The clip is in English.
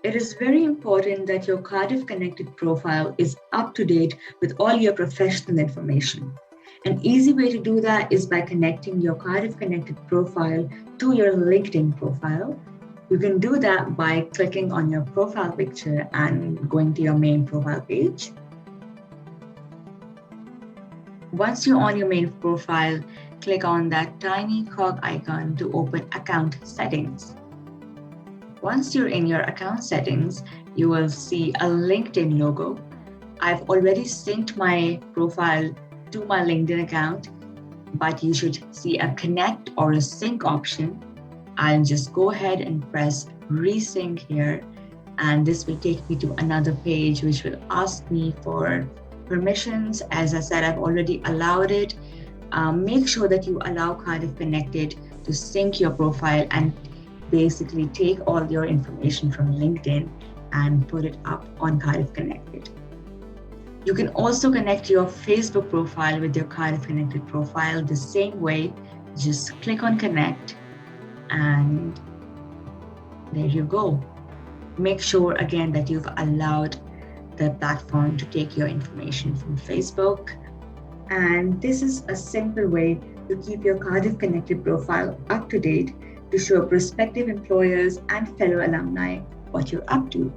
It is very important that your Cardiff Connected profile is up to date with all your professional information. An easy way to do that is by connecting your Cardiff Connected profile to your LinkedIn profile. You can do that by clicking on your profile picture and going to your main profile page. Once you're on your main profile, click on that tiny cog icon to open account settings. Once you're in your account settings, you will see a LinkedIn logo. I've already synced my profile to my LinkedIn account, but you should see a connect or a sync option. I'll just go ahead and press resync here, and this will take me to another page which will ask me for permissions. As I said, I've already allowed it. Make sure that you allow Cardiff Connected to sync your profile and basically take all your information from LinkedIn and put it up on Cardiff Connected. You can also connect your Facebook profile with your Cardiff Connected profile the same way. Just click on connect and there you go. Make sure again that you've allowed the platform to take your information from Facebook. And this is a simple way to keep your Cardiff Connected profile up to date to show prospective employers and fellow alumni what you're up to.